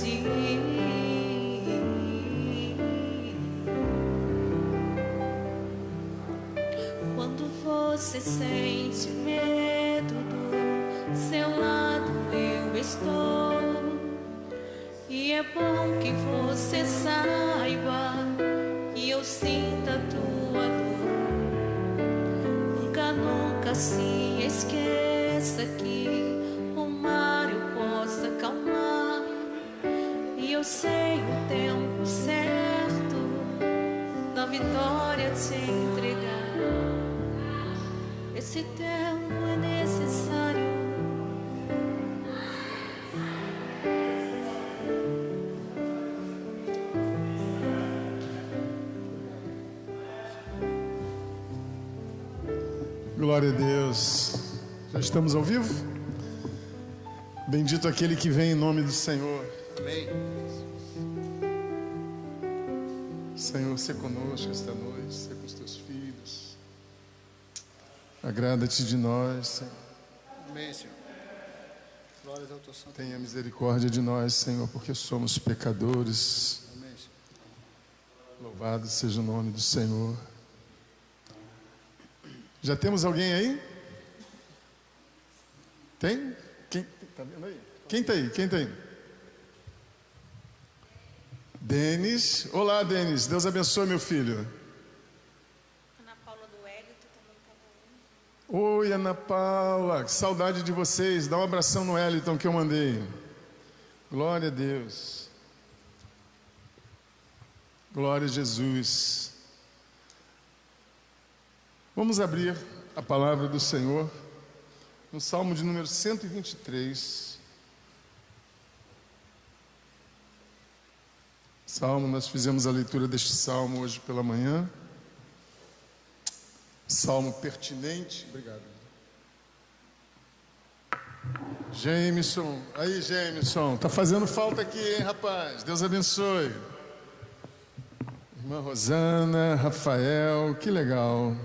ti. Quando você sente medo, do seu lado eu estou. E é bom que você saiba que eu sinto a tua dor. Nunca, nunca se esqueça que o mar eu posso acalmar. E eu sei o tempo certo da vitória te entregar. Esse tempo é necessário. Glória a Deus. Já estamos ao vivo? Bendito aquele que vem em nome do Senhor. Amém. Senhor, ser conosco esta noite, ser com os teus filhos. Agrada-te de nós, Senhor. Amém, Senhor. Glórias ao teu santo. Tenha misericórdia de nós, Senhor, porque somos pecadores. Amém, Senhor. Louvado seja o nome do Senhor. Já temos alguém aí? Tem? Quem tá vendo aí? Quem tá aí? Quem tá aí? Denis. Olá, Denis. Deus abençoe, meu filho. Ana Paula do Wellington tá mandando. Oi, Ana Paula. Que saudade de vocês. Dá um abração no Wellington que eu mandei. Glória a Deus. Glória a Jesus. Vamos abrir a palavra do Senhor no Salmo de número 123. Salmo, nós fizemos a leitura deste salmo hoje pela manhã. Salmo pertinente. Obrigado. Jameson. Aí, Jameson. Tá fazendo falta aqui, hein, rapaz? Deus abençoe. Irmã Rosana, Rafael, que legal.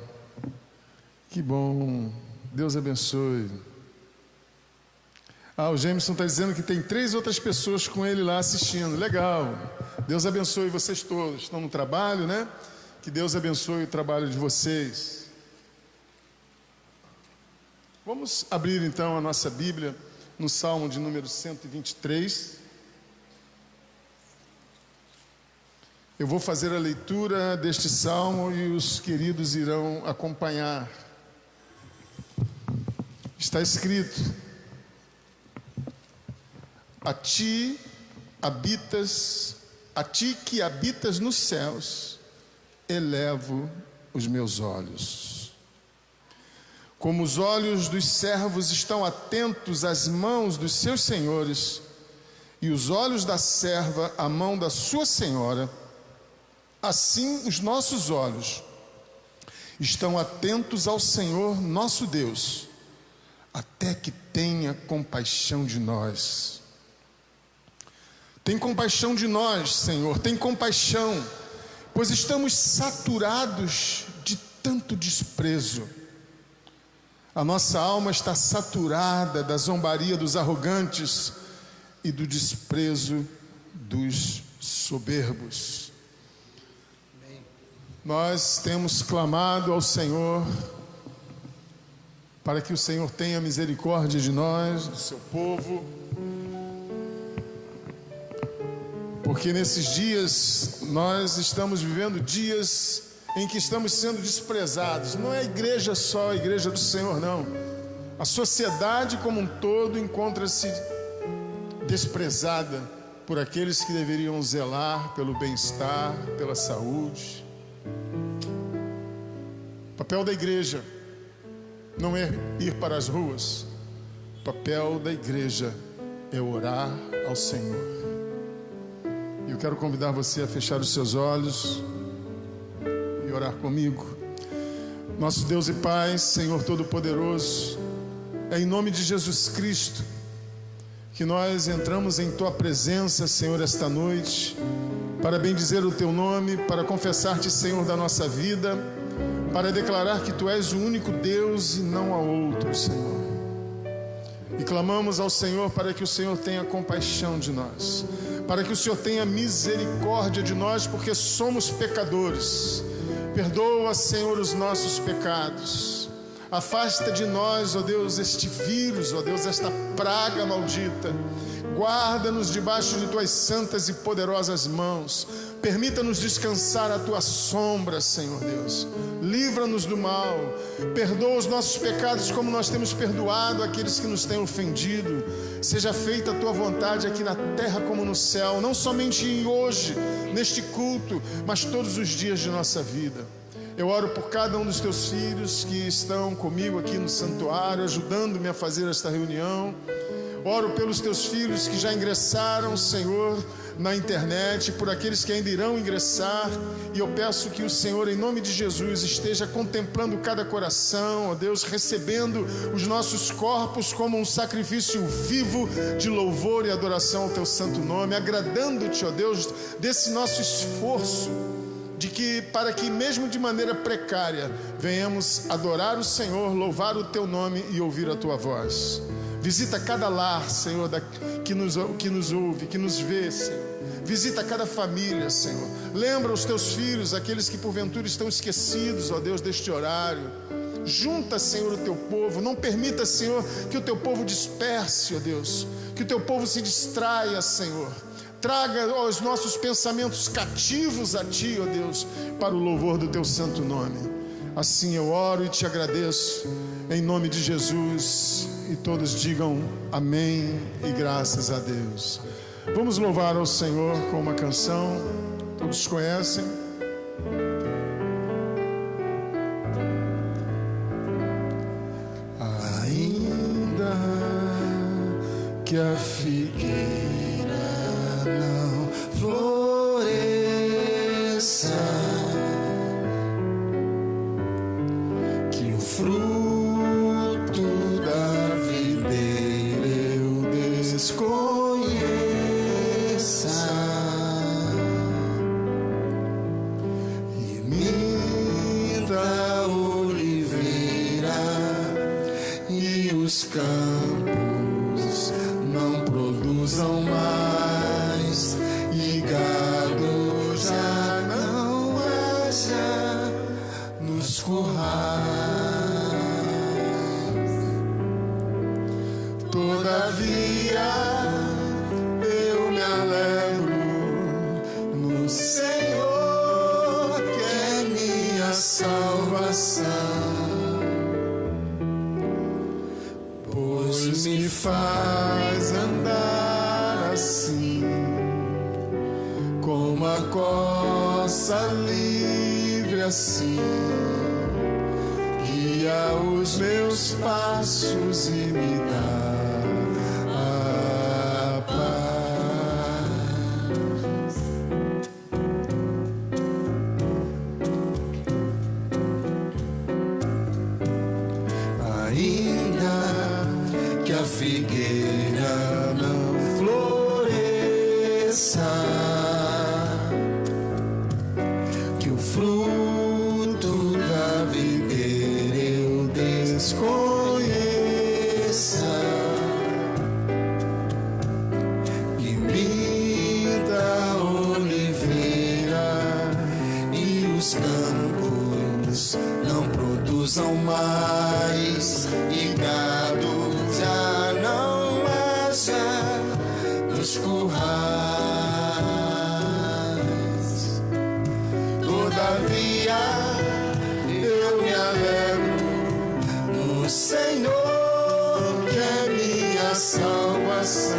Que bom, Deus abençoe. O Jameson está dizendo que tem 3 outras pessoas com ele lá assistindo. Legal, Deus abençoe vocês todos. Estão no trabalho, né? Que Deus abençoe o trabalho de vocês. Vamos abrir então a nossa Bíblia no Salmo de número 123. Eu vou fazer a leitura deste salmo e os queridos irão acompanhar. Está escrito: a ti que habitas nos céus, elevo os meus olhos. Como os olhos dos servos estão atentos às mãos dos seus senhores, e os olhos da serva à mão da sua senhora, assim os nossos olhos estão atentos ao Senhor nosso Deus, até que tenha compaixão de nós. Tem compaixão de nós, Senhor, tem compaixão, pois estamos saturados de tanto desprezo. A nossa alma está saturada da zombaria dos arrogantes e do desprezo dos soberbos. Nós temos clamado ao Senhor para que o Senhor tenha misericórdia de nós, do seu povo, porque nesses dias nós estamos vivendo dias em que estamos sendo desprezados. Não é a igreja só, a igreja do Senhor, não. A sociedade como um todo encontra-se desprezada por aqueles que deveriam zelar pelo bem-estar, pela saúde. O papel da igreja não é ir para as ruas. O papel da igreja é orar ao Senhor. E eu quero convidar você a fechar os seus olhos e orar comigo. Nosso Deus e Pai, Senhor Todo-Poderoso, é em nome de Jesus Cristo que nós entramos em Tua presença, Senhor, esta noite, para bendizer o Teu nome, para confessar-te, Senhor, da nossa vida, para declarar que Tu és o único Deus e não há outro, Senhor. E clamamos ao Senhor para que o Senhor tenha compaixão de nós, para que o Senhor tenha misericórdia de nós, porque somos pecadores. Perdoa, Senhor, os nossos pecados. Afasta de nós, ó Deus, este vírus, ó Deus, esta praga maldita. Guarda-nos debaixo de tuas santas e poderosas mãos. Permita-nos descansar à tua sombra, Senhor Deus. Livra-nos do mal. Perdoa os nossos pecados como nós temos perdoado aqueles que nos têm ofendido. Seja feita a tua vontade aqui na terra como no céu, não somente hoje, neste culto, mas todos os dias de nossa vida. Eu oro por cada um dos teus filhos que estão comigo aqui no santuário, ajudando-me a fazer esta reunião. Oro pelos teus filhos que já ingressaram, Senhor, na internet, por aqueles que ainda irão ingressar, e eu peço que o Senhor, em nome de Jesus, esteja contemplando cada coração, ó Deus, recebendo os nossos corpos como um sacrifício vivo de louvor e adoração ao teu santo nome, agradando-te, ó Deus, desse nosso esforço, para que mesmo de maneira precária, venhamos adorar o Senhor, louvar o teu nome e ouvir a tua voz. Visita cada lar, Senhor, que nos ouve, que nos vê, Senhor. Visita cada família, Senhor. Lembra os teus filhos, aqueles que porventura estão esquecidos, ó Deus, deste horário. Junta, Senhor, o teu povo. Não permita, Senhor, que o teu povo disperse, ó Deus. Que o teu povo se distraia, Senhor. Traga os nossos pensamentos cativos a Ti, ó Deus, para o louvor do Teu santo nome. Assim eu oro e Te agradeço, em nome de Jesus, e todos digam amém e graças a Deus. Vamos louvar ao Senhor com uma canção, todos conhecem. Ainda que a figueira não floresça, que o fruto da videira eu desconheça, e minta a oliveira e os campos não produzam mais, e gado já não haja nos currais. Todavia eu me alegro no Senhor, que é minha salvação, pois me faz andar assim, como a corça livre assim, guia os meus passos e me dá a paz. Ainda que a figueira não floresça, que o fruto da videira eu desconheça, que minta a oliveira e os campos não produzam mais, e gado já não haja nos currais. Todavia eu me alegro no Senhor, que é minha salvação,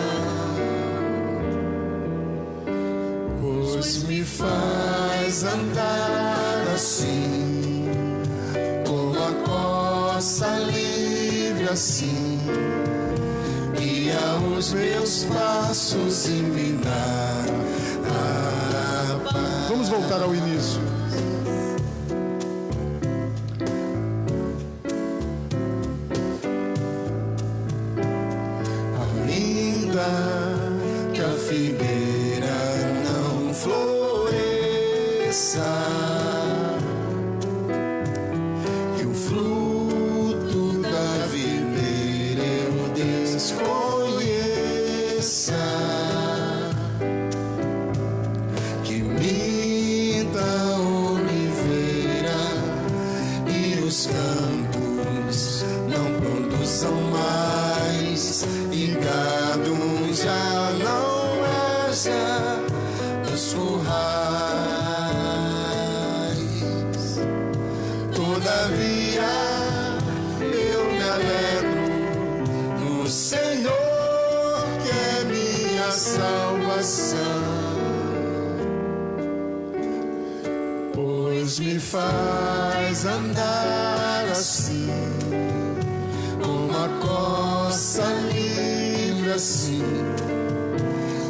pois me faz andar assim, como a corça livre assim, guia os meus passos e me dá a paz. Vamos voltar ao início. Ainda que a figueira não floresça, que o fruto da videira eu desconheça, são mais, e gado já não haja nos currais. Todavia eu me alegro no Senhor, que é minha salvação, pois me faz andar assim, uma costa livre assim,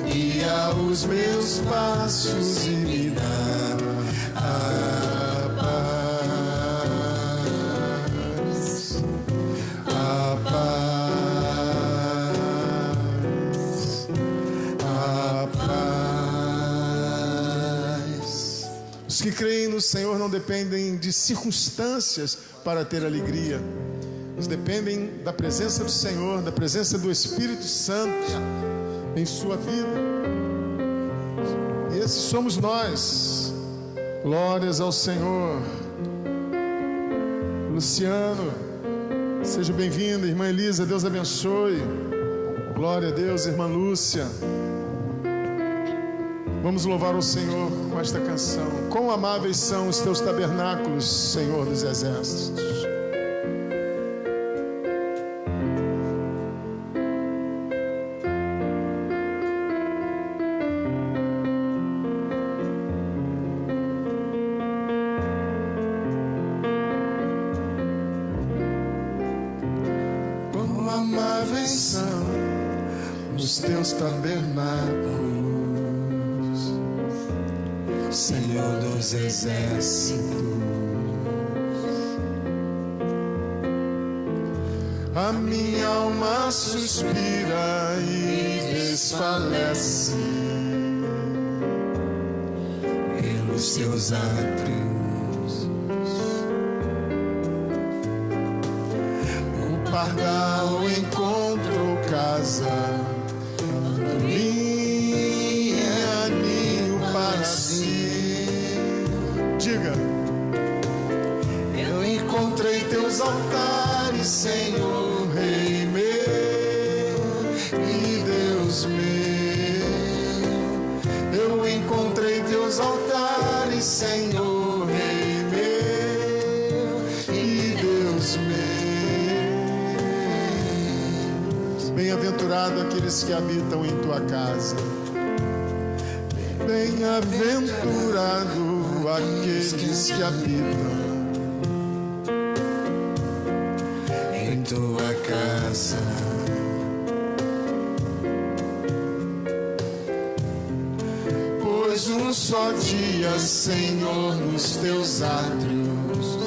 guia os meus passos e me dá a paz, a paz, a paz. Os que creem no Senhor não dependem de circunstâncias para ter alegria. Eles dependem da presença do Senhor, da presença do Espírito Santo em sua vida. E esses somos nós. Glórias ao Senhor. Luciano, seja bem-vinda. Irmã Elisa, Deus abençoe. Glória a Deus, irmã Lúcia. Vamos louvar o Senhor com esta canção. Quão amáveis são os teus tabernáculos, Senhor dos exércitos. Quão amáveis são os teus tabernáculos, Senhor dos exércitos. A minha alma suspira e desfalece pelos teus átrios. O pardal encontrou casa, minha ninho para si. Diga. Eu encontrei teus altares, Senhor, Rei meu e Deus meu. Eu encontrei teus altares, Senhor, Rei meu e Deus meu. Bem-aventurado aqueles que habitam em tua casa. Bem-aventurado aqueles que habitam em tua casa. Pois um só dia, Senhor, nos teus átrios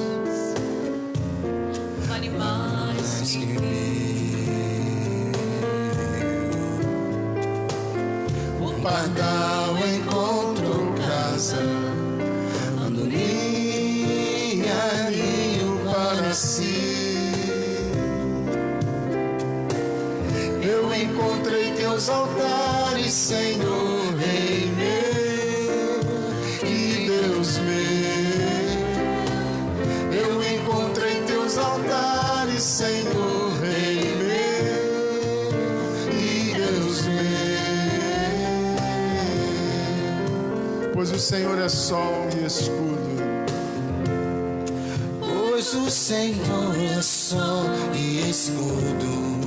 Vale mais que o pardal encontrou casa, andorinha ninho para si. Eu encontrei teus altares, Senhor, Rei meu e Deus meu. Eu encontrei teus altares, Senhor, Rei meu e Deus meu. pois o Senhor é sol e escudo. Pois o Senhor é sol e escudo,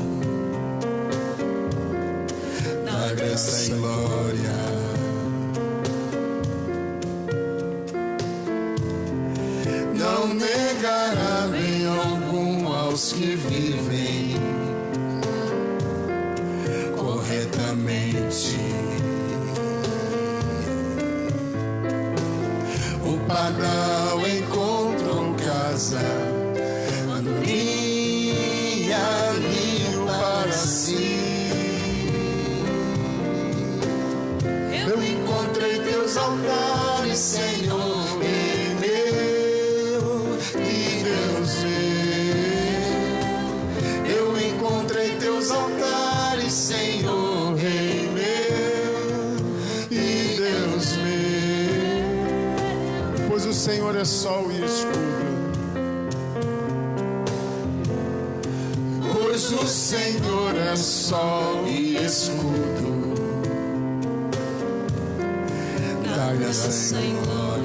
na graça e glória. Não negará bem algum aos que vivem corretamente. O pardal encontrou casa, andorinha ninho para si. Eu encontrei teus altares, Senhor, Rei meu e Deus meu. Eu encontrei teus altares, Senhor, Rei meu e Deus meu. Pois o Senhor é sol e escudo. pois o Senhor é sol e escudo da graça e glória.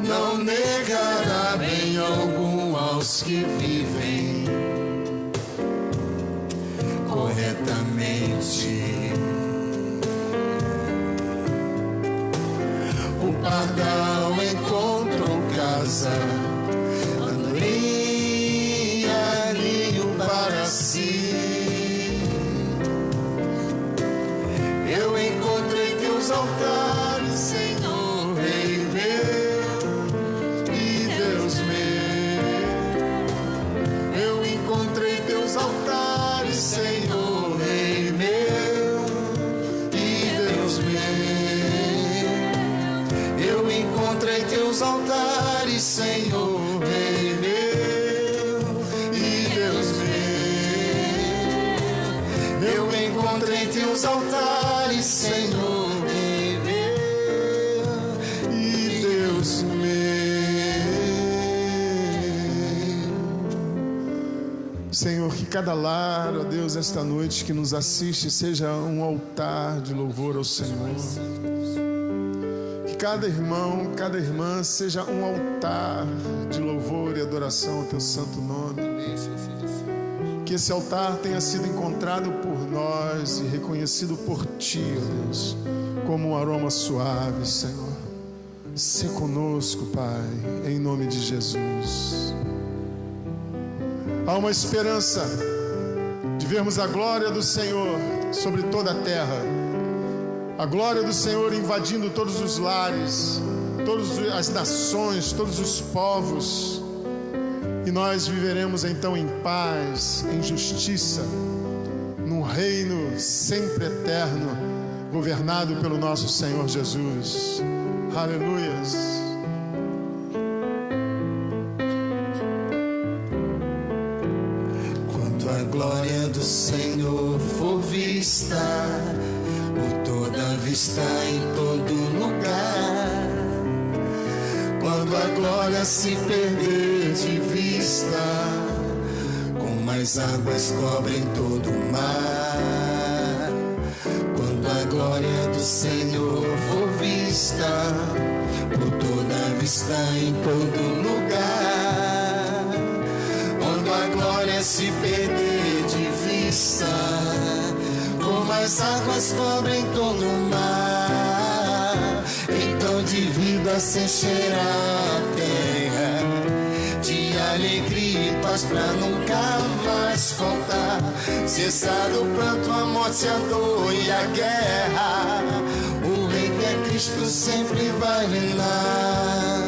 Não negará bem algum aos que vivem corretamente. O pardal encontrou casa, andorinha, ninho para si. Eu encontrei teus altares, Senhor, Rei meu e Deus meu. Eu encontrei teus altares, Senhor, Rei meu e Deus meu. Eu encontrei teus altares, Senhor, Rei meu e Deus meu. Eu encontrei teus altares, Senhor, Rei meu e Deus meu. Senhor, que cada lar, ó Deus, esta noite que nos assiste seja um altar de louvor ao Senhor. Que cada irmão, cada irmã seja um altar de louvor e adoração ao teu santo nome. Que esse altar tenha sido encontrado por nós e reconhecido por ti, ó Deus, como um aroma suave, Senhor. Se conosco, Pai, em nome de Jesus. Há uma esperança de vermos a glória do Senhor sobre toda a terra. A glória do Senhor invadindo todos os lares, todas as nações, todos os povos. E nós viveremos então em paz, em justiça, num reino sempre eterno, governado pelo nosso Senhor Jesus. Aleluias. Quando a glória do Senhor for vista, por toda vista em todo lugar. Quando a glória se perder de vista, como as águas cobrem todo o mar. Quando a glória do Senhor for vista, por toda vista em todo lugar. Quando a glória se perder de vista, como as águas cobrem todo o mar, então de vida se encherá a terra, de alegria e paz pra nunca mais faltar. Cessado o pranto, a morte, a dor e a guerra, o Rei que é Cristo sempre vai reinar.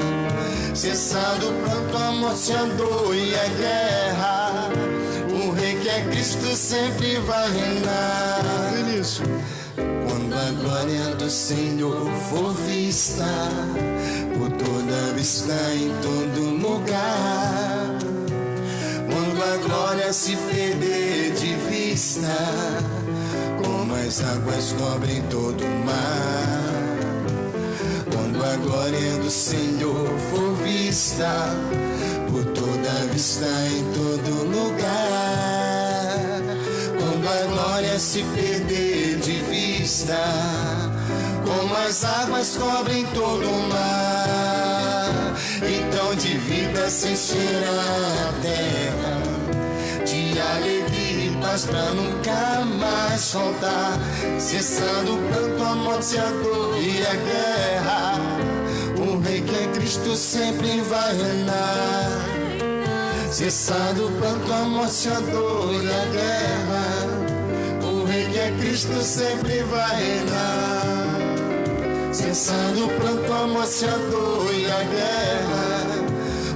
Cessado o pranto, a morte, a dor e a guerra, o Rei que é Cristo sempre vai reinar. Isso. Quando a glória do Senhor for vista, por toda vista em todo lugar. Quando a glória se perder de vista, como as águas cobrem todo o mar. Quando a glória do Senhor for vista, por toda vista em todo lugar. Quando a glória se perder de vista, como as águas cobrem todo o mar, então de vida se encherá a terra, de alegria e paz pra nunca mais faltar. Cessando o pranto, a morte, a dor e a guerra, o Rei que é Cristo sempre vai reinar. Cessado o pranto, a morte, a dor e a guerra, o Rei que é Cristo sempre vai reinar. Cessando o pranto, a morte, a dor e a guerra,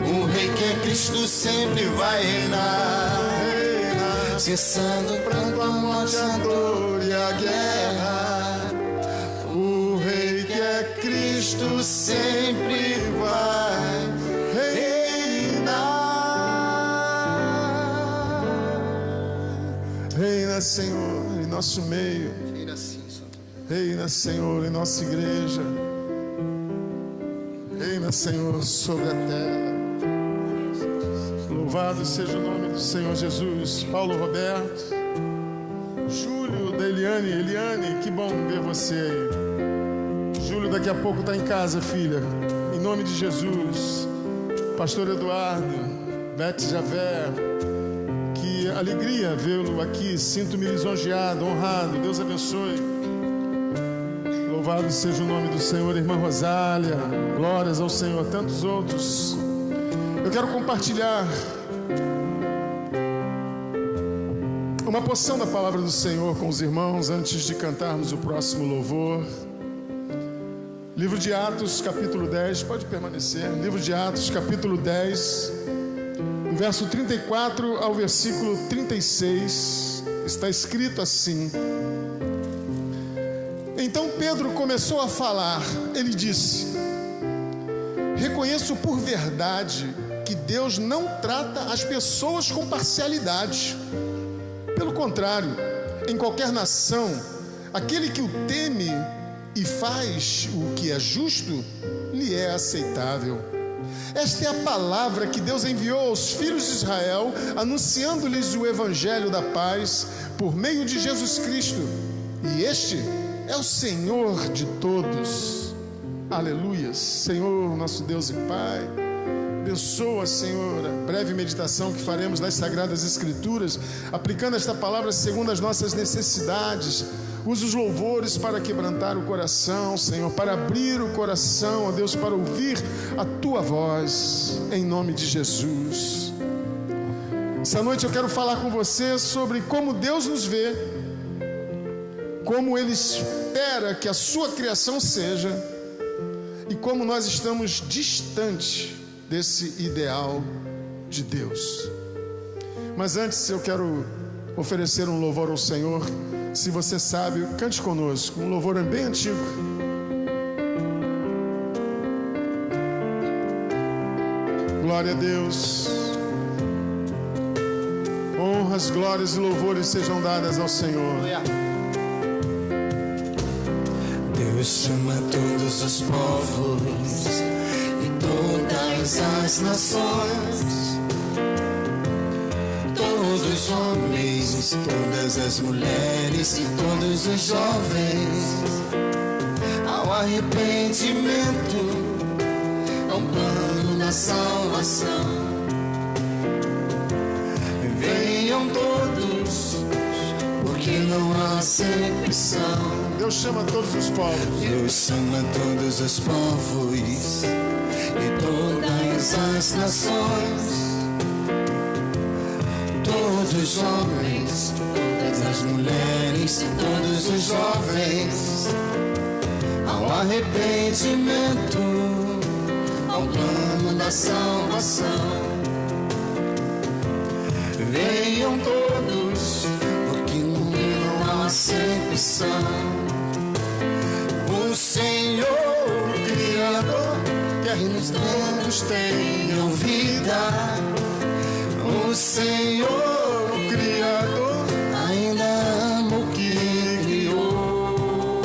o Rei que é Cristo sempre vai reinar. Cessando o pranto, a morte, a dor e a guerra, o Rei que é Cristo sempre vai reinar. Reina, Senhor, em nosso meio. Reina, Senhor, em nossa igreja. Reina, Senhor, sobre a terra. Louvado seja o nome do Senhor Jesus. Paulo Roberto, Júlio da Eliane, que bom ver você aí. Júlio daqui a pouco está em casa, filha. Em nome de Jesus. Pastor Eduardo, Bete Javé, que alegria vê-lo aqui. Sinto-me lisonjeado, honrado. Deus abençoe. Louvado seja o nome do Senhor. Irmã Rosália, glórias ao Senhor. Tantos outros. Eu quero compartilhar uma porção da palavra do Senhor com os irmãos antes de cantarmos o próximo louvor. Livro de Atos, capítulo 10, pode permanecer. Livro de Atos, capítulo 10, do verso 34 ao versículo 36, está escrito assim: Então Pedro começou a falar. Ele disse: Reconheço por verdade que Deus não trata as pessoas com parcialidade. Pelo contrário, em qualquer nação, aquele que o teme e faz o que é justo, lhe é aceitável. Esta é a palavra que Deus enviou aos filhos de Israel, anunciando-lhes o evangelho da paz por meio de Jesus Cristo. E este é o Senhor de todos. Aleluia. Senhor, nosso Deus e Pai, abençoa, Senhor, a breve meditação que faremos nas Sagradas Escrituras, aplicando esta palavra segundo as nossas necessidades. Usa os louvores para quebrantar o coração, Senhor, para abrir o coração, ó Deus, para ouvir a Tua voz, em nome de Jesus. Essa noite eu quero falar com você sobre como Deus nos vê, como Ele espera que a Sua criação seja e como nós estamos distantes desse ideal de Deus. Mas antes eu quero oferecer um louvor ao Senhor. Se você sabe, cante conosco, um louvor bem antigo. Glória a Deus. Honras, glórias e louvores sejam dadas ao Senhor. Deus chama todos os povos e todas as nações, todos os homens, todas as mulheres e todos os jovens, ao arrependimento, ao plano da salvação. Venham todos, porque não há acepção. Deus chama todos os povos. Deus chama todos os povos e todas as nações, todos os homens, todas as mulheres e todos os jovens, ao arrependimento, ao plano da salvação. Venham todos, porque não há acepção. O Senhor, o Criador, quer que nos todos tenham vida. O Senhor, o Criador, ainda ama o que criou,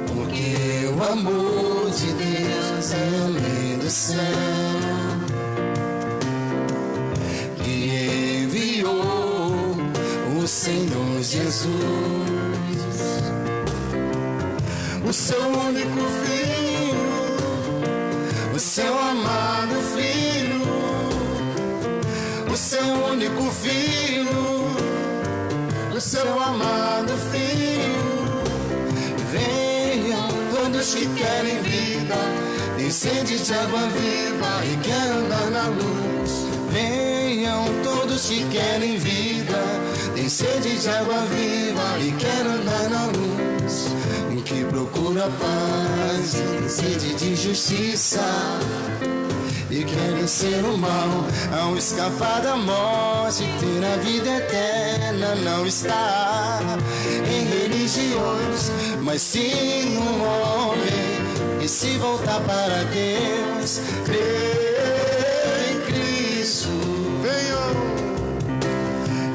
porque o amor de Deus é além do céu, que enviou o Senhor Jesus, o seu único Filho, o seu amado Filho, o seu único Filho, o seu amado Filho. Venham todos que querem vida, tem sede de água viva e querem andar na luz. Venham todos que querem vida, tem sede de água viva e querem andar na luz. Que procura paz, tem sede de justiça e quer vencer o mal, ao escapar da morte, ter a vida eterna. Não está em religiões, mas sim no homem que, se voltar para Deus, crê em Cristo.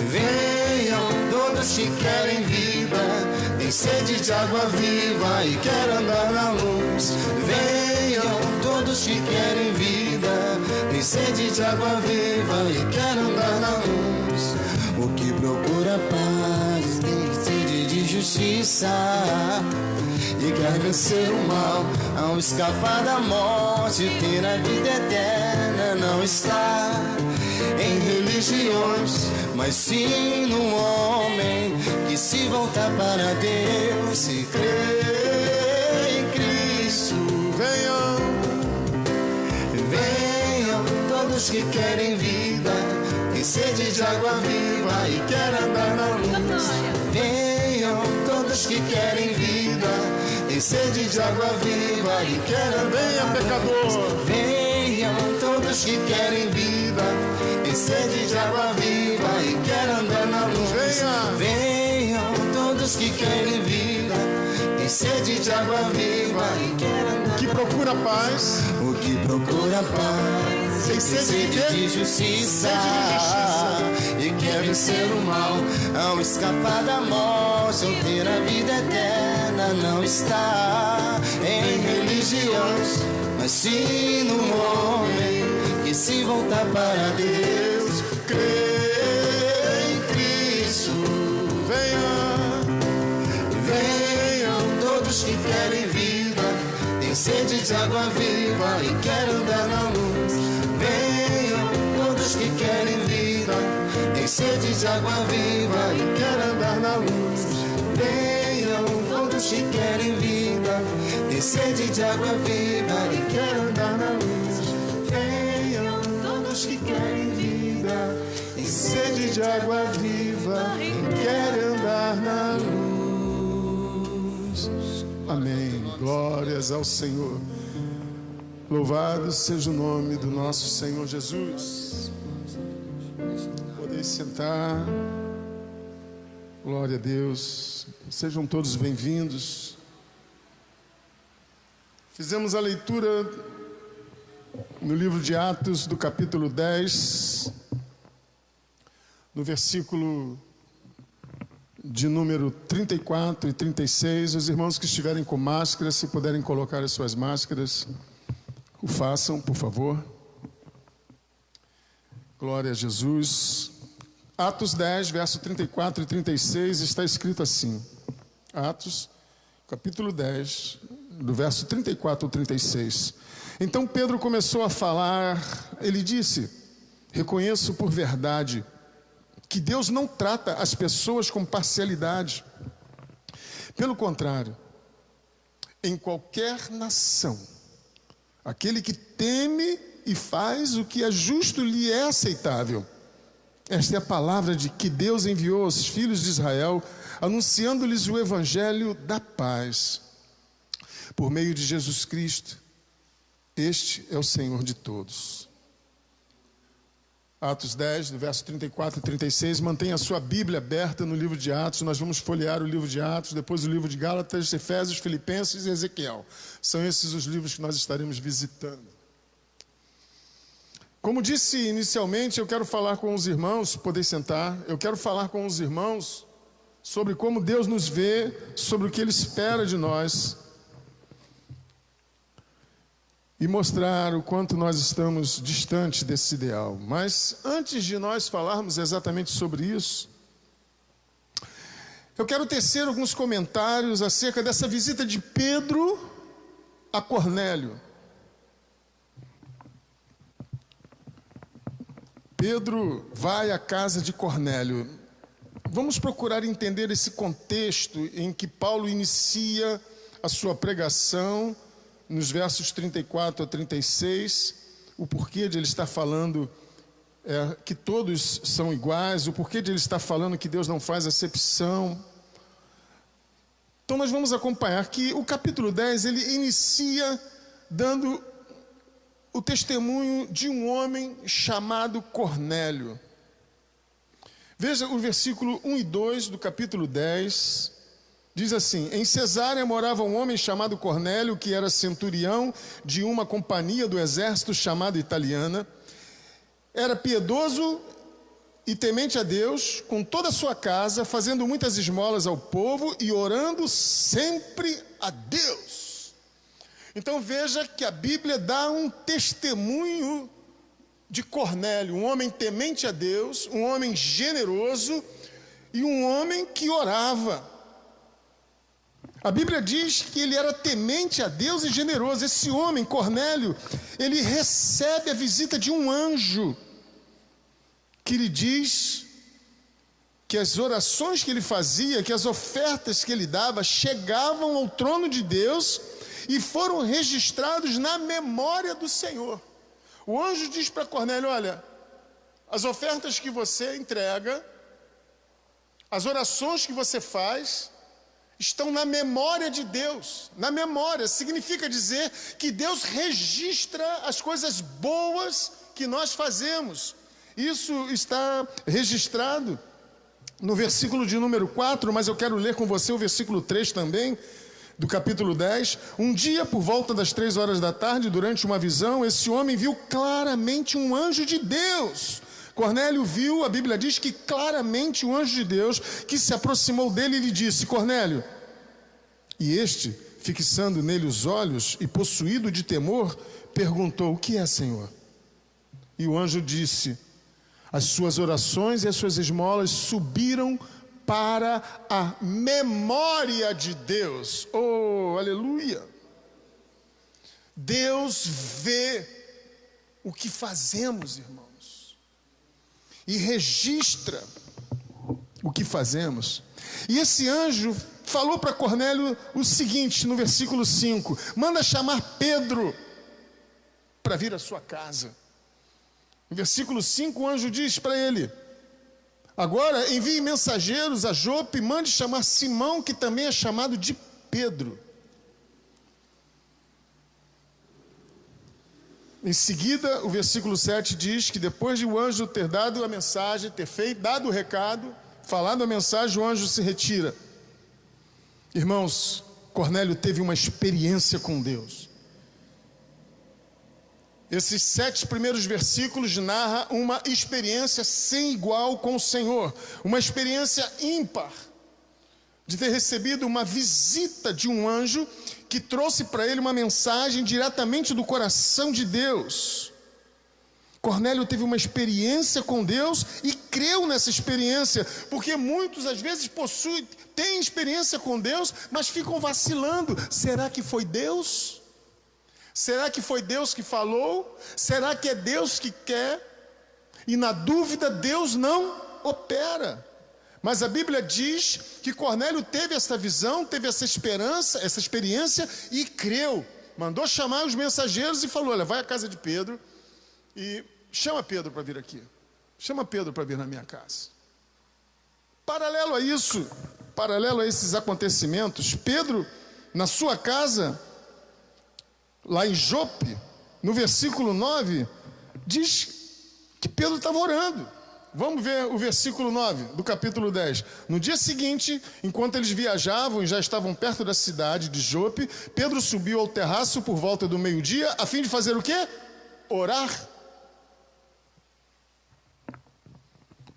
Venham todos que querem vida, tem sede de água viva e quer andar na luz. Venham todos que querem vida, tem sede de água viva e quer andar na luz. O que procura paz tem sede de justiça e quer vencer o mal, ao escapar da morte, ter a vida eterna. Não está em religiões, mas sim no homem que se voltar para Deus e crê em Cristo. Venham todos que querem vida, tem sede de água viva e quer andar na luz. Venham todos que querem vida, tem sede de água viva e quer andar na luz. Venham todos que querem vida, tem sede de água viva e quer andar na luz. Venham todos que querem vida, tem sede de água viva e quer andar na luz. Que procura paz, o que procura paz, tem sede de justiça e quer vencer o mal, ao escapar da morte, ou ter a vida eterna. Não está em religiões, mas sim no homem que se voltar para Deus, crê em Cristo. Venham todos que querem vida, tem sede de água viva e quer andar na luz. Venham todos que querem vida, tem sede de água viva e quer andar na luz. Venham todos que querem vida, tem sede de água viva e quer andar na luz. Venham todos que querem vida, tem sede de água viva e quer andar na luz. amém. Glórias ao Senhor. Louvado seja o nome do nosso Senhor Jesus. Podem sentar. Glória a Deus. Sejam todos bem-vindos. Fizemos a leitura no livro de Atos, do capítulo 10, no versículo de número 34 e 36. Os irmãos que estiverem com máscara, se puderem colocar as suas máscaras, o façam, por favor. Glória a Jesus. Atos 10, verso 34 e 36, está escrito assim. Atos, capítulo 10, do verso 34 ao 36. Então Pedro começou a falar, ele disse: reconheço por verdade que Deus não trata as pessoas com parcialidade. Pelo contrário, em qualquer nação, aquele que teme e faz o que é justo lhe é aceitável. Esta é a palavra de que Deus enviou aos filhos de Israel, anunciando-lhes o evangelho da paz, por meio de Jesus Cristo. Este é o Senhor de todos. Atos 10, do verso 34 e 36, mantenha a sua Bíblia aberta no livro de Atos. Nós vamos folhear o livro de Atos, depois o livro de Gálatas, Efésios, Filipenses e Ezequiel. São esses os livros que nós estaremos visitando. Como disse inicialmente, eu quero falar com os irmãos, podem sentar, eu quero falar com os irmãos sobre como Deus nos vê, sobre o que Ele espera de nós, e mostrar o quanto nós estamos distantes desse ideal. Mas antes de nós falarmos exatamente sobre isso, eu quero tecer alguns comentários acerca dessa visita de Pedro a Cornélio. Pedro vai à casa de Cornélio. Vamos procurar entender esse contexto em que Paulo inicia a sua pregação, nos versos 34 a 36, o porquê de ele estar falando que todos são iguais, o porquê de ele estar falando que Deus não faz acepção. Então nós vamos acompanhar que o capítulo 10, ele inicia dando o testemunho de um homem chamado Cornélio. Veja o versículo 1 e 2 do capítulo 10, diz assim: em Cesareia morava um homem chamado Cornélio, que era centurião de uma companhia do exército chamada Italiana. Era piedoso e temente a Deus, com toda a sua casa, fazendo muitas esmolas ao povo e orando sempre a Deus. Então veja que a Bíblia dá um testemunho de Cornélio, um homem temente a Deus, um homem generoso e um homem que orava. A Bíblia diz que ele era temente a Deus e generoso. Esse homem, Cornélio, ele recebe a visita de um anjo que lhe diz que as orações que ele fazia, que as ofertas que ele dava, chegavam ao trono de Deus e foram registrados na memória do Senhor. O anjo diz para Cornélio: olha, as ofertas que você entrega, as orações que você faz, estão na memória de Deus. Na memória significa dizer que Deus registra as coisas boas que nós fazemos. Isso está registrado no versículo de número 4, mas eu quero ler com você o versículo 3 também, do capítulo 10. Um dia, por volta das 3 horas da tarde, durante uma visão, esse homem viu claramente um anjo de Deus. Cornélio viu, a Bíblia diz que claramente o anjo de Deus que se aproximou dele e lhe disse: Cornélio. E este, fixando nele os olhos e possuído de temor, perguntou: o que é, Senhor? E o anjo disse: as suas orações e as suas esmolas subiram para a memória de Deus. Oh, aleluia! Deus vê o que fazemos, irmãos, e registra o que fazemos. E esse anjo falou para Cornélio o seguinte, no versículo 5: manda chamar Pedro para vir à sua casa. No versículo 5, o anjo diz para ele: agora envie mensageiros a Jope e mande chamar Simão, que também é chamado de Pedro. Em seguida, o versículo 7 diz que depois de o anjo ter dado a mensagem, dado o recado, falado a mensagem, o anjo se retira. Irmãos, Cornélio teve uma experiência com Deus. Esses 7 primeiros versículos narram uma experiência sem igual com o Senhor, uma experiência ímpar, de ter recebido uma visita de um anjo que trouxe para ele uma mensagem diretamente do coração de Deus. Cornélio teve uma experiência com Deus e creu nessa experiência, porque muitos às vezes têm experiência com Deus, mas ficam vacilando: será que foi Deus? Será que foi Deus que falou? Será que é Deus que quer? E na dúvida, Deus não opera. Mas a Bíblia diz que Cornélio teve essa visão, teve essa esperança, essa experiência e creu. Mandou chamar os mensageiros e falou: olha, vai à casa de Pedro e chama Pedro para vir aqui. Chama Pedro para vir na minha casa. Paralelo a isso, paralelo a esses acontecimentos, Pedro, na sua casa, lá em Jope, no versículo 9, diz que Pedro estava orando. Vamos ver o versículo 9 do capítulo 10. No dia seguinte, enquanto eles viajavam e já estavam perto da cidade de Jope, Pedro subiu ao terraço por volta do meio-dia, a fim de fazer o quê? Orar.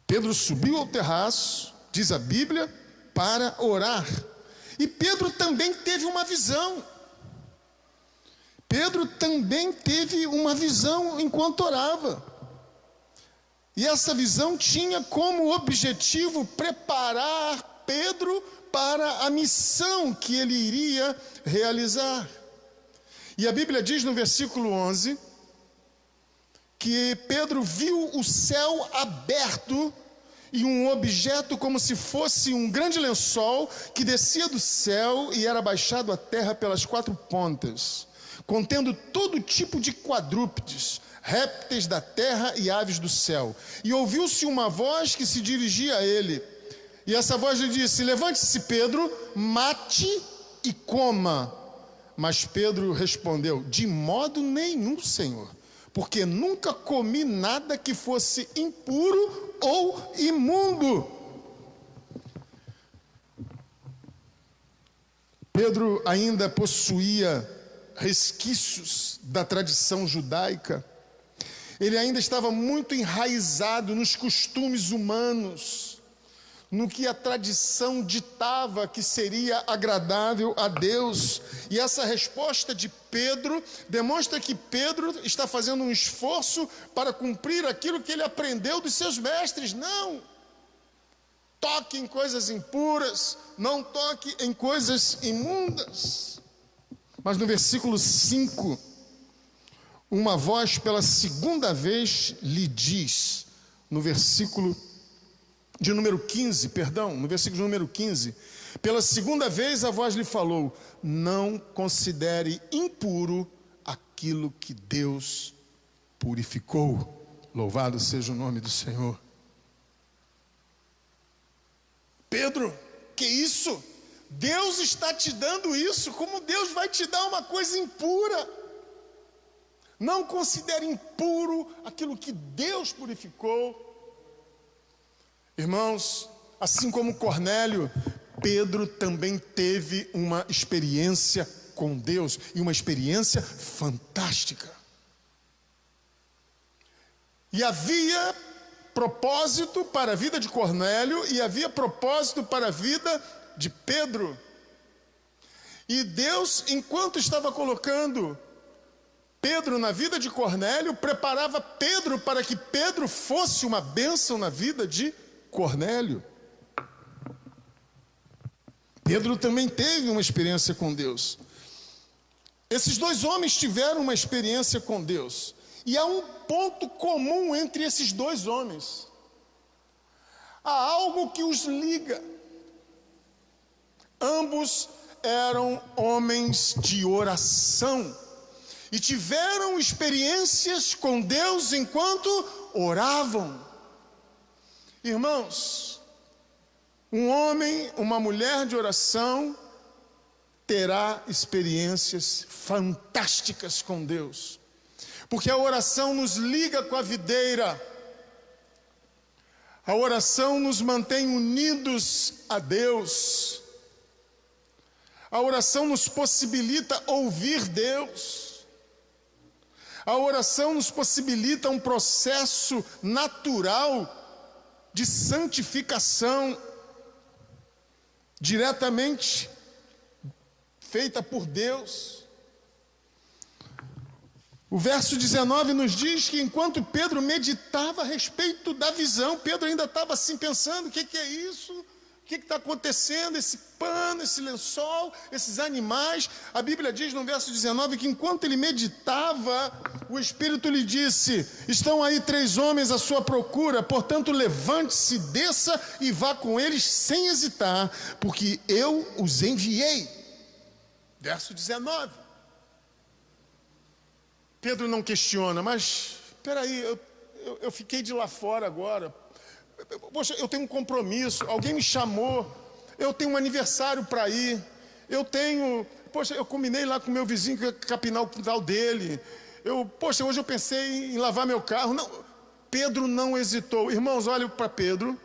Pedro subiu ao terraço, diz a Bíblia, para orar. E Pedro também teve uma visão. Pedro também teve uma visão enquanto orava. E essa visão tinha como objetivo preparar Pedro para a missão que ele iria realizar. E a Bíblia diz no versículo 11 que Pedro viu o céu aberto e um objeto como se fosse um grande lençol que descia do céu e era baixado à terra pelas 4 pontas, contendo todo tipo de quadrúpedes, répteis da terra e aves do céu. E ouviu-se uma voz que se dirigia a ele. E essa voz lhe disse: levante-se, Pedro, mate e coma. Mas Pedro respondeu: de modo nenhum, Senhor, porque nunca comi nada que fosse impuro ou imundo. Pedro ainda possuía resquícios da tradição judaica. Ele ainda estava muito enraizado nos costumes humanos, no que a tradição ditava que seria agradável a Deus. E essa resposta de Pedro demonstra que Pedro está fazendo um esforço para cumprir aquilo que ele aprendeu dos seus mestres. Não toque em coisas impuras, não toque em coisas imundas. Mas no versículo 5, uma voz pela segunda vez lhe diz, no versículo de número 15, perdão, no versículo de número 15, pela segunda vez a voz lhe falou: não considere impuro aquilo que Deus purificou. Louvado seja o nome do Senhor. Pedro, que isso? Deus está te dando isso, como Deus vai te dar uma coisa impura? Não considere impuro aquilo que Deus purificou. Irmãos, assim como Cornélio, Pedro também teve uma experiência com Deus, e uma experiência fantástica. E havia propósito para a vida de Cornélio, e havia propósito para a vida de Pedro. E Deus, enquanto estava colocando Pedro na vida de Cornélio, preparava Pedro para que Pedro fosse uma bênção na vida de Cornélio. Pedro também teve uma experiência com Deus. Esses dois homens tiveram uma experiência com Deus. E há um ponto comum entre esses dois homens. Há algo que os liga. Ambos eram homens de oração. E tiveram experiências com Deus enquanto oravam. Irmãos, um homem, uma mulher de oração terá experiências fantásticas com Deus, porque a oração nos liga com a videira, a oração nos mantém unidos a Deus, a oração nos possibilita ouvir Deus, a oração nos possibilita um processo natural de santificação, diretamente feita por Deus. O verso 19 nos diz que enquanto Pedro meditava a respeito da visão, Pedro ainda estava assim pensando: o que é isso? O que está acontecendo? Esse pano, esse lençol, esses animais. A Bíblia diz no verso 19 que enquanto ele meditava, o Espírito lhe disse: estão aí 3 homens à sua procura, portanto levante-se, desça e vá com eles sem hesitar, porque eu os enviei. Verso 19. Pedro não questiona, mas espera aí, eu fiquei de lá fora agora. Poxa, eu tenho um compromisso, alguém me chamou, eu tenho um aniversário para ir, eu combinei lá com meu vizinho que ia capinar o quintal dele, hoje eu pensei em lavar meu carro. Não, Pedro não hesitou. Irmãos, olhem para Pedro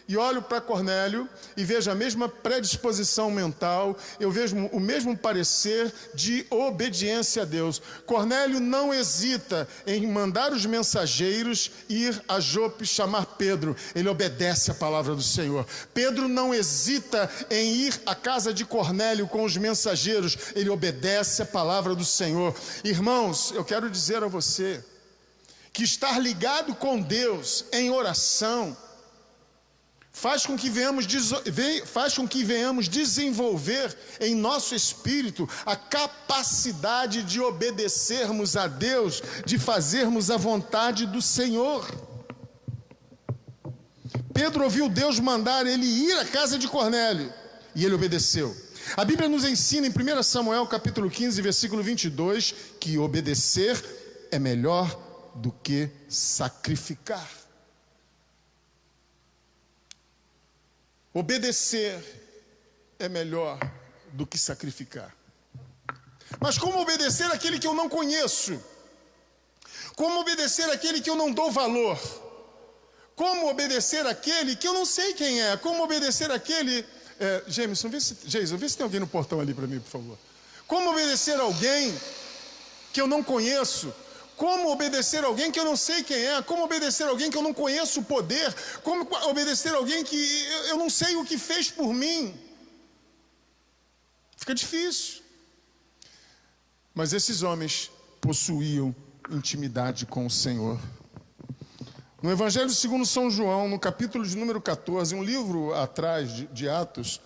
e olho para Cornélio e vejo a mesma predisposição mental, eu vejo o mesmo parecer de obediência a Deus. Cornélio não hesita em mandar os mensageiros ir a Jope chamar Pedro, ele obedece a palavra do Senhor. Pedro não hesita em ir à casa de Cornélio com os mensageiros, ele obedece a palavra do Senhor. Irmãos, eu quero dizer a você que estar ligado com Deus em oração faz com que venhamos desenvolver em nosso espírito a capacidade de obedecermos a Deus, de fazermos a vontade do Senhor. Pedro ouviu Deus mandar ele ir à casa de Cornélio, e ele obedeceu. A Bíblia nos ensina em 1 Samuel capítulo 15, versículo 22, que obedecer é melhor do que sacrificar. Obedecer é melhor do que sacrificar. Mas como obedecer aquele que eu não conheço? Como obedecer aquele que eu não dou valor? Como obedecer aquele que eu não sei quem é? Como obedecer aquele... Jason, vê se tem alguém no portão ali para mim, por favor. Como obedecer alguém que eu não conheço? Como obedecer alguém que eu não sei quem é? Como obedecer alguém que eu não conheço o poder? Como obedecer alguém que eu não sei o que fez por mim? Fica difícil. Mas esses homens possuíam intimidade com o Senhor. No Evangelho segundo São João, no capítulo de número 14, um livro atrás de Atos,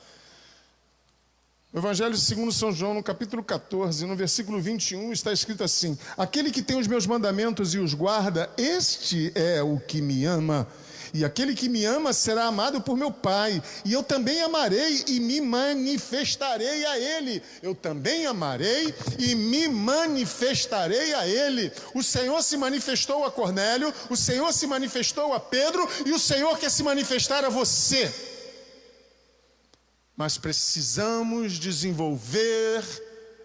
no Evangelho segundo São João, no capítulo 14, no versículo 21, está escrito assim: aquele que tem os meus mandamentos e os guarda, este é o que me ama. E aquele que me ama será amado por meu Pai, e eu também amarei e me manifestarei a ele. Eu também amarei e me manifestarei a ele. O Senhor se manifestou a Cornélio, o Senhor se manifestou a Pedro, e o Senhor quer se manifestar a você. Mas precisamos desenvolver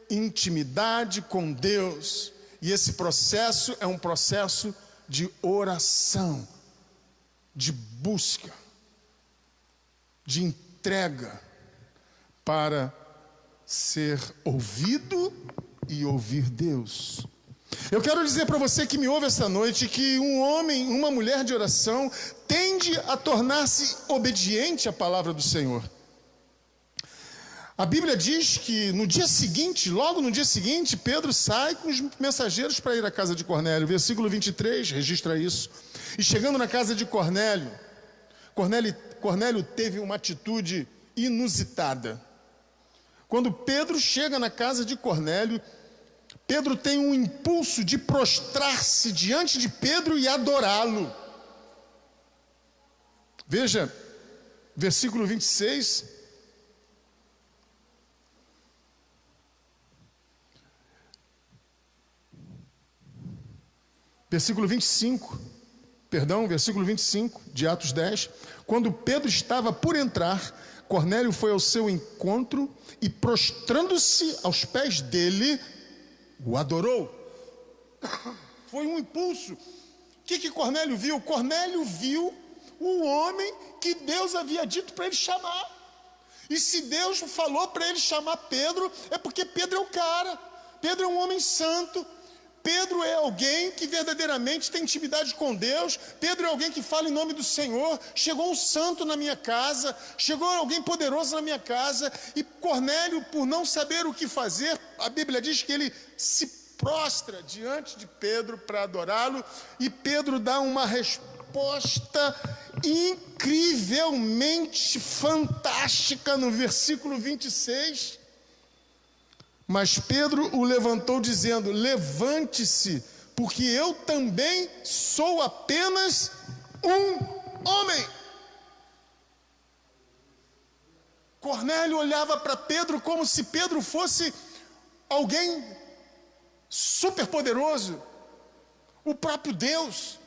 intimidade com Deus, e esse processo é um processo de oração, de busca, de entrega, para ser ouvido e ouvir Deus. Eu quero dizer para você que me ouve esta noite que um homem, uma mulher de oração tende a tornar-se obediente à palavra do Senhor. A Bíblia diz que no dia seguinte, logo no dia seguinte, Pedro sai com os mensageiros para ir à casa de Cornélio. Versículo 23 registra isso. E chegando na casa de Cornélio, Cornélio teve uma atitude inusitada. Quando Pedro chega na casa de Cornélio, Pedro tem um impulso de prostrar-se diante de Pedro e adorá-lo. Veja, versículo 26. Versículo 25 de Atos 10. Quando Pedro estava por entrar, Cornélio foi ao seu encontro e, prostrando-se aos pés dele, o adorou. Foi um impulso. O que Cornélio viu? Cornélio viu o homem que Deus havia dito para ele chamar. E se Deus falou para ele chamar Pedro, é porque Pedro é o cara. Pedro é um homem santo. Pedro é alguém que verdadeiramente tem intimidade com Deus. Pedro é alguém que fala em nome do Senhor. Chegou um santo na minha casa, chegou alguém poderoso na minha casa. E Cornélio, por não saber o que fazer, a Bíblia diz que ele se prostra diante de Pedro para adorá-lo. E Pedro dá uma resposta incrivelmente fantástica no versículo 26. Mas Pedro o levantou dizendo: levante-se, porque eu também sou apenas um homem. Cornélio olhava para Pedro como se Pedro fosse alguém superpoderoso, o próprio Deus,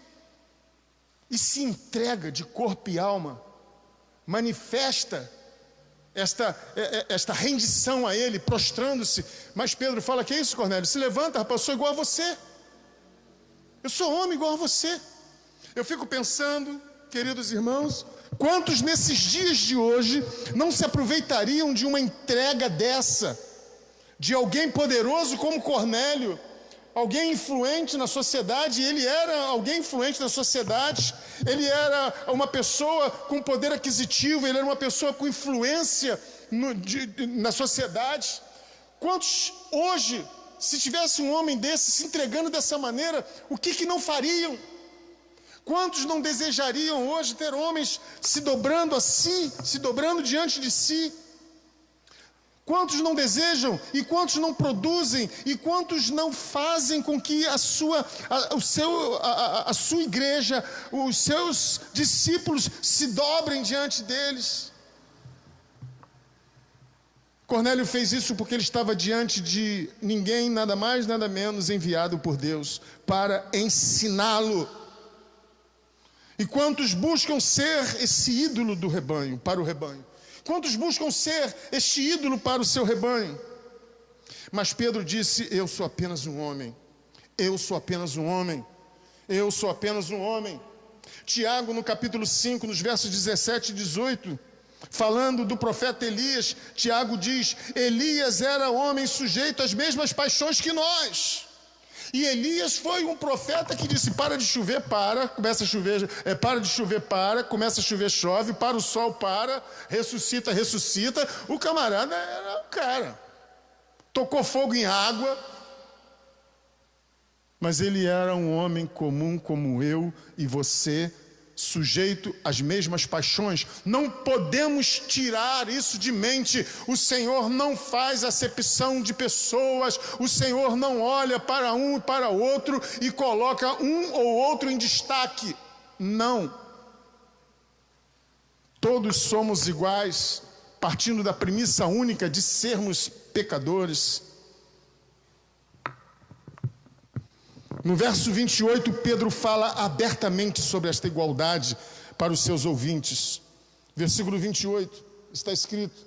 e se entrega de corpo e alma, manifesta esta rendição a ele, prostrando-se. Mas Pedro fala: que é isso, Cornélio? Se levanta, rapaz, eu sou igual a você. Eu sou homem igual a você. Eu fico pensando, queridos irmãos, quantos nesses dias de hoje não se aproveitariam de uma entrega dessa, de alguém poderoso como Cornélio, alguém influente na sociedade. Ele era alguém influente na sociedade, ele era uma pessoa com poder aquisitivo, ele era uma pessoa com influência na sociedade. Quantos hoje, se tivesse um homem desse se entregando dessa maneira, o que não fariam? Quantos não desejariam hoje ter homens se dobrando a si, se dobrando diante de si? Quantos não desejam, e quantos não produzem, e quantos não fazem com que a sua igreja, os seus discípulos se dobrem diante deles? Cornélio fez isso porque ele estava diante de ninguém, nada mais, nada menos, enviado por Deus para ensiná-lo. E quantos buscam ser esse ídolo do rebanho, para o rebanho? Quantos buscam ser este ídolo para o seu rebanho? Mas Pedro disse: eu sou apenas um homem. Eu sou apenas um homem. Eu sou apenas um homem. Tiago, no capítulo 5, nos versos 17 e 18, falando do profeta Elias, Tiago diz: Elias era homem sujeito às mesmas paixões que nós. E Elias foi um profeta que disse: para de chover, começa a chover, para de chover, começa a chover, chove, para o sol, ressuscita, ressuscita. O camarada era o cara. Tocou fogo em água. Mas ele era um homem comum como eu e você, sujeito às mesmas paixões. Não podemos tirar isso de mente. O Senhor não faz acepção de pessoas. O Senhor não olha para um e para outro e coloca um ou outro em destaque. Não. Todos somos iguais, partindo da premissa única de sermos pecadores. No verso 28, Pedro fala abertamente sobre esta igualdade para os seus ouvintes. Versículo 28, está escrito: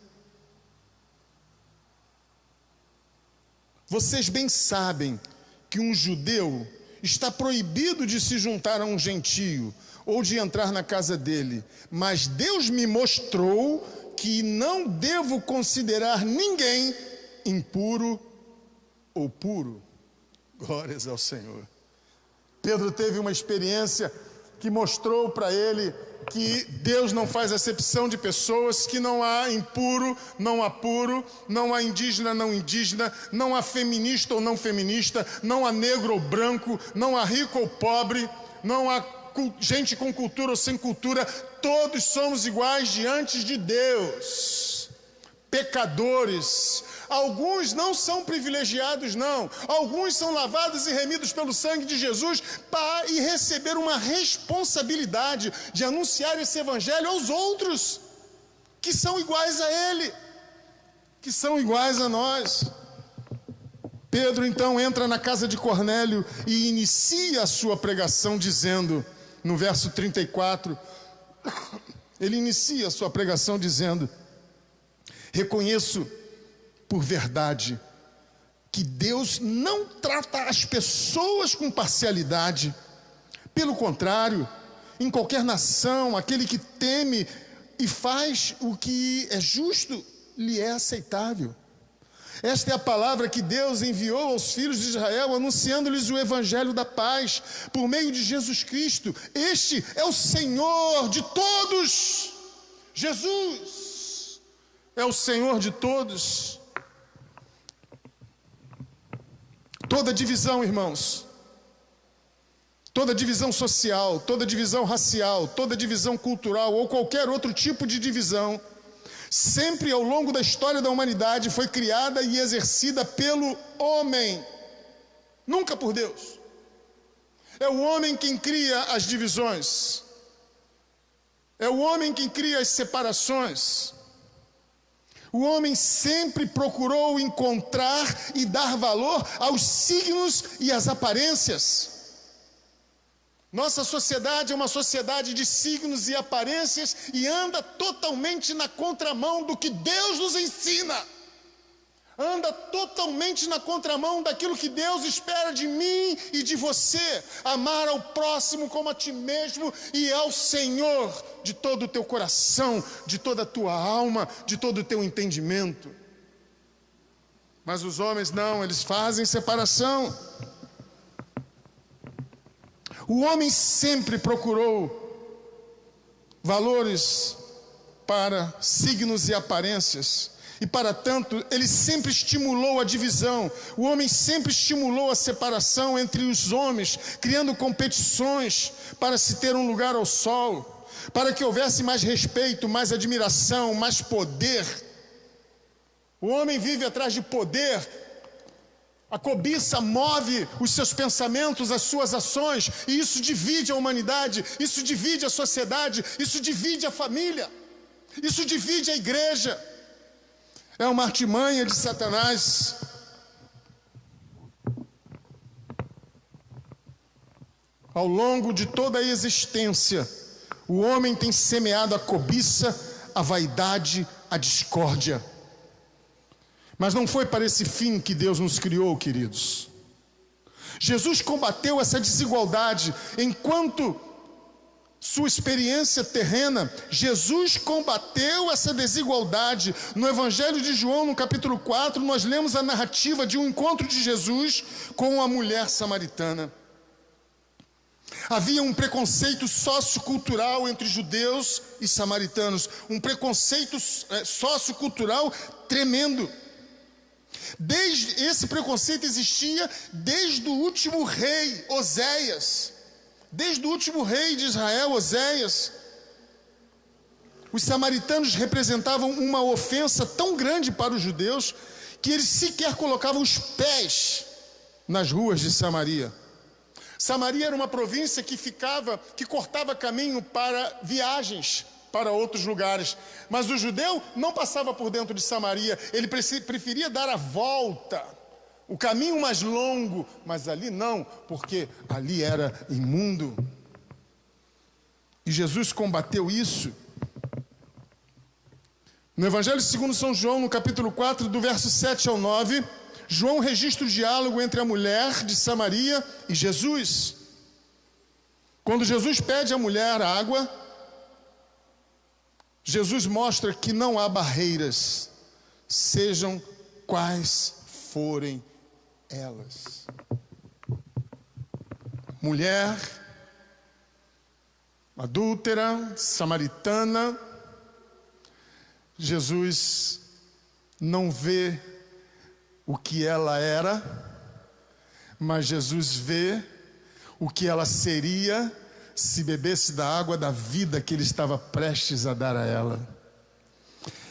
vocês bem sabem que um judeu está proibido de se juntar a um gentio ou de entrar na casa dele, mas Deus me mostrou que não devo considerar ninguém impuro ou puro. Glórias ao Senhor. Pedro teve uma experiência que mostrou para ele que Deus não faz acepção de pessoas, que não há impuro, não há puro, não há indígena, não indígena, não há feminista ou não feminista, não há negro ou branco, não há rico ou pobre, não há gente com cultura ou sem cultura. Todos somos iguais diante de Deus. Pecadores. Alguns não são privilegiados, não. Alguns são lavados e remidos pelo sangue de Jesus e receber uma responsabilidade de anunciar esse evangelho aos outros, que são iguais a ele, que são iguais a nós. Pedro então entra na casa de Cornélio e inicia a sua pregação dizendo, no verso 34, ele inicia a sua pregação dizendo: reconheço por verdade que Deus não trata as pessoas com parcialidade. Pelo contrário, em qualquer nação, aquele que teme e faz o que é justo, lhe é aceitável. Esta é a palavra que Deus enviou aos filhos de Israel, anunciando-lhes o evangelho da paz, por meio de Jesus Cristo. Este é o Senhor de todos. Jesus é o Senhor de todos. Toda divisão, irmãos, toda divisão social, toda divisão racial, toda divisão cultural ou qualquer outro tipo de divisão, sempre ao longo da história da humanidade foi criada e exercida pelo homem, nunca por Deus. É o homem quem cria as divisões, é o homem quem cria as separações. O homem sempre procurou encontrar e dar valor aos signos e às aparências. Nossa sociedade é uma sociedade de signos e aparências e anda totalmente na contramão do que Deus nos ensina. Anda totalmente na contramão daquilo que Deus espera de mim e de você. Amar ao próximo como a ti mesmo e ao Senhor de todo o teu coração, de toda a tua alma, de todo o teu entendimento. Mas os homens não, eles fazem separação. O homem sempre procurou valores para signos e aparências. E para tanto, ele sempre estimulou a divisão. O homem sempre estimulou a separação entre os homens, criando competições para se ter um lugar ao sol, para que houvesse mais respeito, mais admiração, mais poder. O homem vive atrás de poder. A cobiça move os seus pensamentos, as suas ações, e isso divide a humanidade, isso divide a sociedade, isso divide a família, isso divide a igreja. É uma artimanha de Satanás. Ao longo de toda a existência, o homem tem semeado a cobiça, a vaidade, a discórdia. Mas não foi para esse fim que Deus nos criou, queridos. Jesus combateu essa desigualdade enquanto sua experiência terrena, Jesus combateu essa desigualdade. No Evangelho de João, no capítulo 4, nós lemos a narrativa de um encontro de Jesus com uma mulher samaritana. Havia um preconceito sociocultural entre judeus e samaritanos, um preconceito sociocultural tremendo. Esse preconceito existia desde o último rei Oséias. Desde o último rei de Israel, Oséias. Os samaritanos representavam uma ofensa tão grande para os judeus que eles sequer colocavam os pés nas ruas de Samaria. Samaria era uma província que cortava caminho para viagens para outros lugares. Mas o judeu não passava por dentro de Samaria, ele preferia dar a volta, o caminho mais longo, mas ali não, porque ali era imundo. E Jesus combateu isso. No Evangelho segundo São João, no capítulo 4, do verso 7 ao 9, João registra o diálogo entre a mulher de Samaria e Jesus. Quando Jesus pede à mulher água, Jesus mostra que não há barreiras, sejam quais forem elas. Mulher, adúltera, samaritana, Jesus não vê o que ela era, mas Jesus vê o que ela seria se bebesse da água da vida que ele estava prestes a dar a ela.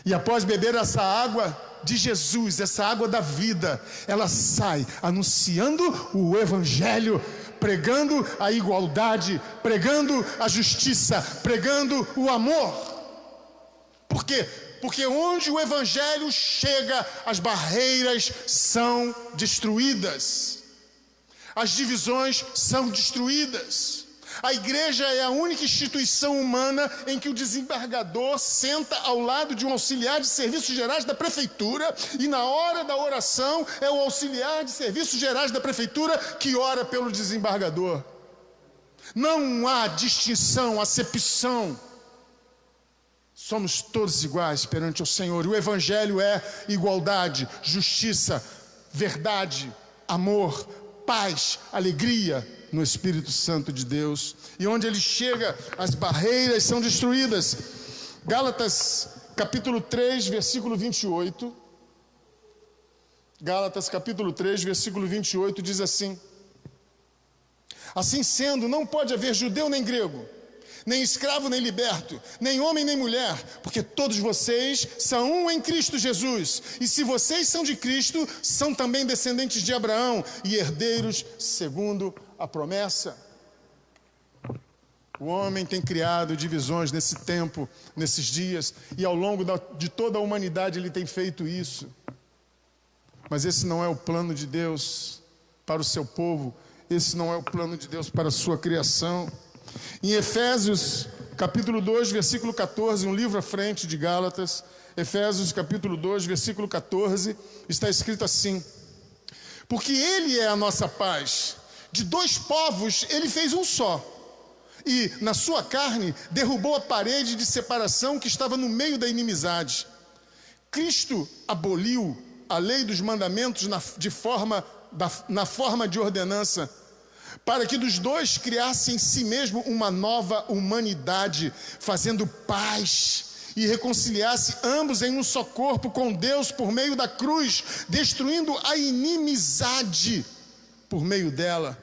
E após beber essa água de Jesus, essa água da vida, ela sai anunciando o Evangelho, pregando a igualdade, pregando a justiça, pregando o amor. Por quê? Porque onde o Evangelho chega, as barreiras são destruídas, as divisões são destruídas. A igreja é a única instituição humana em que o desembargador senta ao lado de um auxiliar de serviços gerais da prefeitura, e na hora da oração é o auxiliar de serviços gerais da prefeitura que ora pelo desembargador. Não há distinção, acepção. Somos todos iguais perante o Senhor. O Evangelho é igualdade, justiça, verdade, amor, paz, alegria no Espírito Santo de Deus. E onde ele chega, as barreiras são destruídas. Gálatas capítulo 3, versículo 28. Gálatas capítulo 3, versículo 28 diz assim: assim sendo, não pode haver judeu nem grego, nem escravo nem liberto, nem homem nem mulher, porque todos vocês são um em Cristo Jesus. E se vocês são de Cristo, são também descendentes de Abraão e herdeiros segundo a promessa. O homem tem criado divisões nesse tempo, nesses dias, e ao longo de toda a humanidade ele tem feito isso. Mas esse não é o plano de Deus para o seu povo, esse não é o plano de Deus para a sua criação. Em Efésios capítulo 2, versículo 14, um livro à frente de Gálatas, Efésios capítulo 2, versículo 14, está escrito assim: porque ele é a nossa paz, de dois povos ele fez um só, e na sua carne derrubou a parede de separação que estava no meio da inimizade. Cristo aboliu a lei dos mandamentos na forma de ordenança, para que dos dois criasse em si mesmo uma nova humanidade, fazendo paz e reconciliasse ambos em um só corpo com Deus por meio da cruz, destruindo a inimizade por meio dela.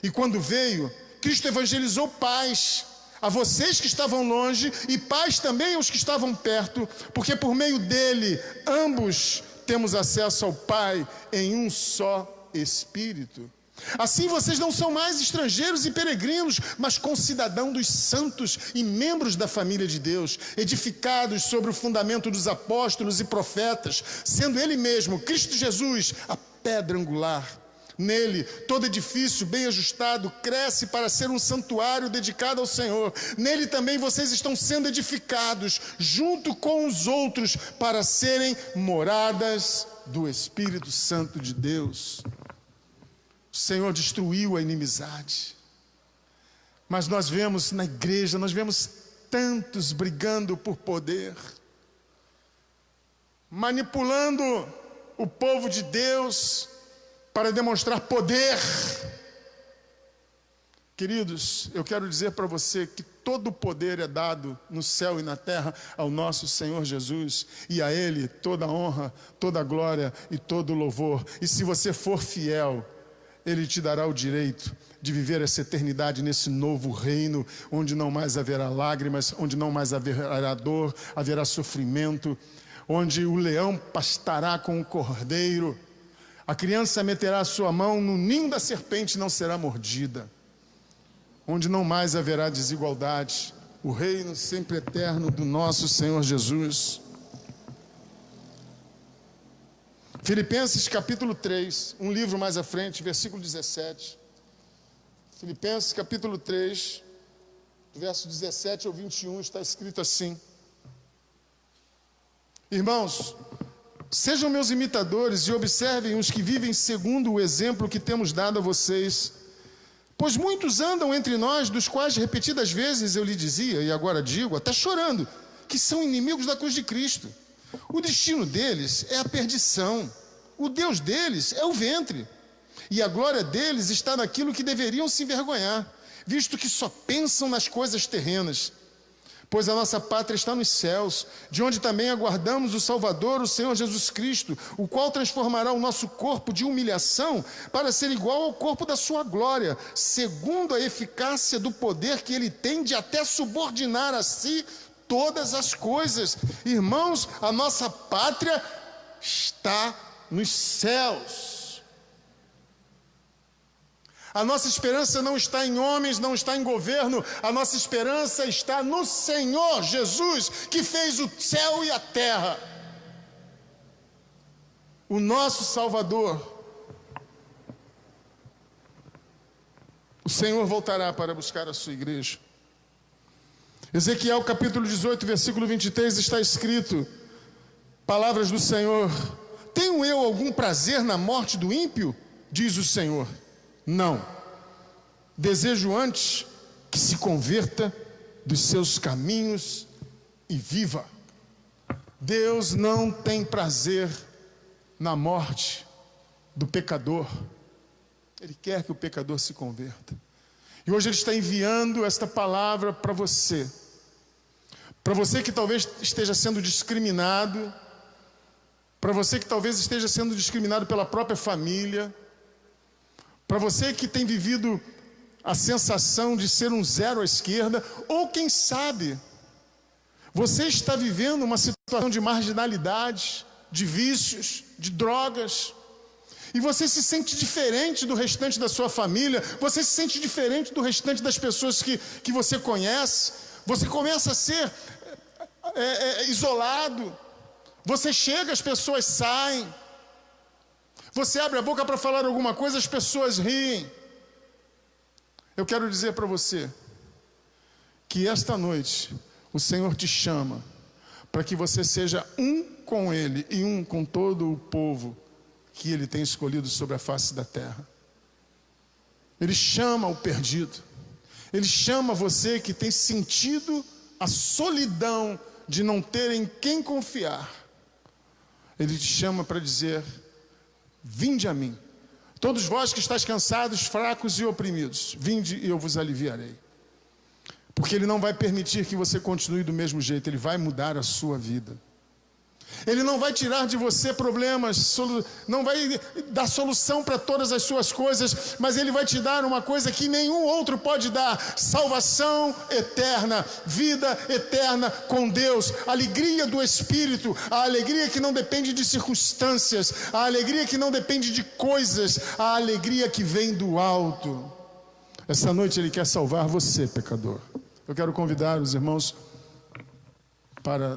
E quando veio, Cristo evangelizou paz a vocês que estavam longe e paz também aos que estavam perto, porque por meio dele ambos temos acesso ao Pai em um só Espírito. Assim vocês não são mais estrangeiros e peregrinos, mas concidadãos dos santos e membros da família de Deus, edificados sobre o fundamento dos apóstolos e profetas, sendo ele mesmo, Cristo Jesus, a pedra angular. Nele, todo edifício bem ajustado cresce para ser um santuário dedicado ao Senhor. Nele também vocês estão sendo edificados, junto com os outros, para serem moradas do Espírito Santo de Deus. O Senhor destruiu a inimizade, Mas nós vemos na igreja, nós vemos tantos brigando por poder, manipulando o povo de Deus para demonstrar poder. Queridos, eu quero dizer para você que todo o poder é dado no céu e na terra ao nosso Senhor Jesus, e a Ele toda a honra, toda a glória e todo o louvor. E se você for fiel, Ele te dará o direito de viver essa eternidade nesse novo reino, onde não mais haverá lágrimas, onde não mais haverá dor, haverá sofrimento, onde o leão pastará com o cordeiro, a criança meterá a sua mão no ninho da serpente e não será mordida, onde não mais haverá desigualdade, o reino sempre eterno do nosso Senhor Jesus. Filipenses capítulo 3, um livro mais à frente, versículo 17. Filipenses capítulo 3, verso 17 ao 21, está escrito assim: Irmãos, sejam meus imitadores e observem os que vivem segundo o exemplo que temos dado a vocês. Pois muitos andam entre nós, dos quais repetidas vezes eu lhe dizia, e agora digo, até chorando, que são inimigos da cruz de Cristo. O destino deles é a perdição, o Deus deles é o ventre, e a glória deles está naquilo que deveriam se envergonhar, visto que só pensam nas coisas terrenas. Pois a nossa pátria está nos céus, de onde também aguardamos o Salvador, o Senhor Jesus Cristo, o qual transformará o nosso corpo de humilhação para ser igual ao corpo da sua glória, segundo a eficácia do poder que ele tem de até subordinar a si todas as coisas. Irmãos, a nossa pátria está nos céus. A nossa esperança não está em homens, não está em governo, a nossa esperança está no Senhor Jesus, que fez o céu e a terra. O nosso Salvador. O Senhor voltará para buscar a sua igreja. Ezequiel capítulo 18, versículo 23, está escrito, palavras do Senhor: tenho eu algum prazer na morte do ímpio? Diz o Senhor. Não, desejo antes que se converta dos seus caminhos e viva. Deus não tem prazer na morte do pecador. Ele quer que o pecador se converta. E hoje Ele está enviando esta palavra para você que talvez esteja sendo discriminado, para você que talvez esteja sendo discriminado pela própria família, para você que tem vivido a sensação de ser um zero à esquerda, ou quem sabe, você está vivendo uma situação de marginalidade, de vícios, de drogas, e você se sente diferente do restante da sua família, você se sente diferente do restante das pessoas que você conhece, você começa a ser isolado, você chega, as pessoas saem, você abre a boca para falar alguma coisa, as pessoas riem. Eu quero dizer para você que esta noite o Senhor te chama para que você seja um com Ele e um com todo o povo que Ele tem escolhido sobre a face da terra. Ele chama o perdido, Ele chama você que tem sentido a solidão de não ter em quem confiar. Ele te chama para dizer: vinde a mim, todos vós que estáis cansados, fracos e oprimidos, vinde e eu vos aliviarei. Porque Ele não vai permitir que você continue do mesmo jeito, Ele vai mudar a sua vida. Ele não vai tirar de você problemas, não vai dar solução para todas as suas coisas, mas Ele vai te dar uma coisa que nenhum outro pode dar: salvação eterna, vida eterna com Deus, alegria do Espírito, a alegria que não depende de circunstâncias, a alegria que não depende de coisas, a alegria que vem do alto. Essa noite Ele quer salvar você, pecador. Eu quero convidar os irmãos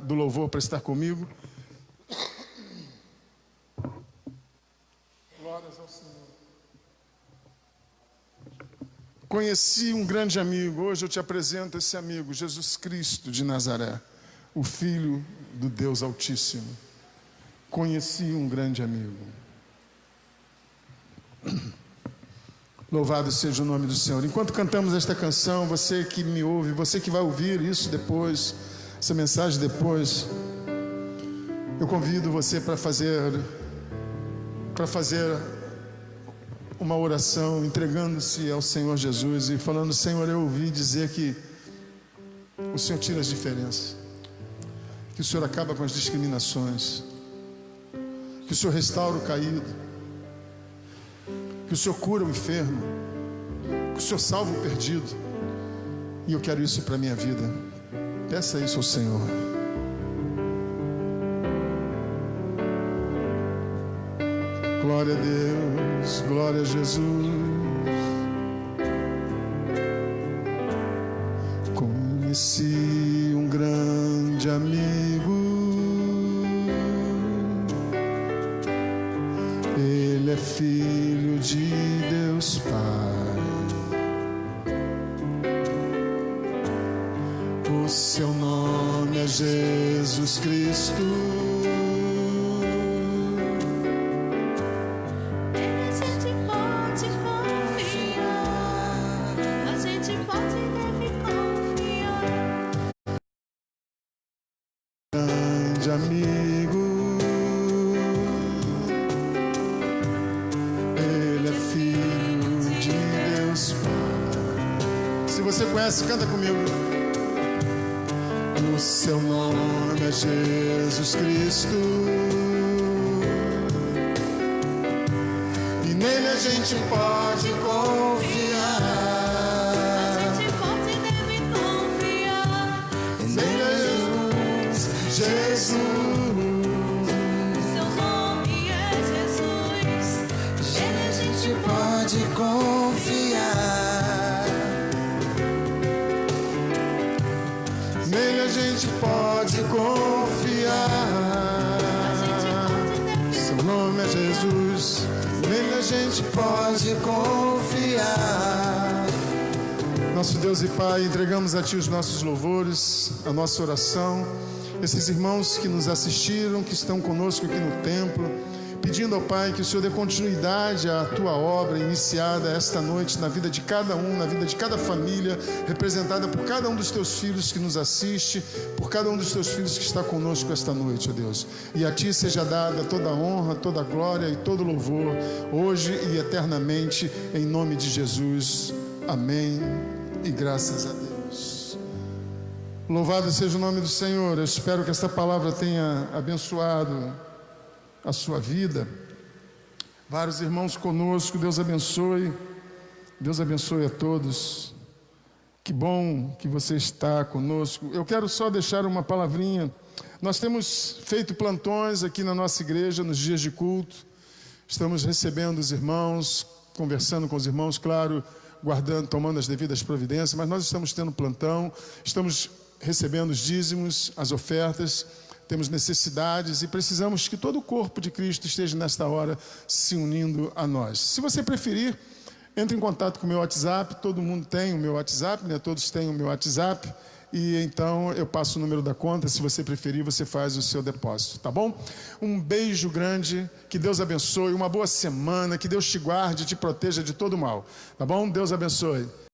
do louvor para estar comigo. Glórias ao Senhor. Conheci um grande amigo, hoje eu te apresento esse amigo, Jesus Cristo de Nazaré, o Filho do Deus Altíssimo. Conheci um grande amigo. Louvado seja o nome do Senhor. Enquanto cantamos esta canção, você que me ouve, você que vai ouvir isso depois, essa mensagem depois, eu convido você para fazer uma oração, entregando-se ao Senhor Jesus e falando: Senhor, eu ouvi dizer que o Senhor tira as diferenças, que o Senhor acaba com as discriminações, que o Senhor restaura o caído, que o Senhor cura o enfermo, que o Senhor salva o perdido. E eu quero isso para a minha vida. Peça isso ao Senhor. Glória a Deus, glória a Jesus. Conheci um grande amigo, ele é filho de Deus Pai. O seu nome é Jesus Cristo. Amigo, ele é filho de Deus Pai. Se você conhece, canta comigo. O seu nome é Jesus Cristo, e nele a gente pode confiar. A gente pode e deve confiar. Nele é Jesus. Seu nome é Jesus. Nele a gente Pode confiar. Nele a gente pode confiar. Seu nome é Jesus. Nele a gente Pode confiar. Nosso Deus e Pai, entregamos a Ti os nossos louvores, a nossa oração, esses irmãos que nos assistiram, que estão conosco aqui no templo, pedindo ao Pai que o Senhor dê continuidade à Tua obra iniciada esta noite na vida de cada um, na vida de cada família, representada por cada um dos Teus filhos que nos assiste, por cada um dos Teus filhos que está conosco esta noite, ó Deus. E a Ti seja dada toda a honra, toda a glória e todo o louvor, hoje e eternamente, em nome de Jesus. Amém. E graças a Deus. Louvado seja o nome do Senhor. Eu espero que esta palavra tenha abençoado a sua vida. Vários irmãos conosco, Deus abençoe. Deus abençoe a todos. Que bom que você está conosco. Eu quero só deixar uma palavrinha. Nós temos feito plantões aqui na nossa igreja nos dias de culto. Estamos recebendo os irmãos, conversando com os irmãos, claro, guardando, tomando as devidas providências, mas nós estamos tendo plantão, estamos recebendo os dízimos, as ofertas, temos necessidades e precisamos que todo o corpo de Cristo esteja nesta hora se unindo a nós. Se você preferir, entre em contato com o meu WhatsApp, todo mundo tem o meu WhatsApp, né? Todos têm o meu WhatsApp, e então eu passo o número da conta, se você preferir, você faz o seu depósito, tá bom? Um beijo grande, que Deus abençoe, uma boa semana, que Deus te guarde e te proteja de todo mal, tá bom? Deus abençoe.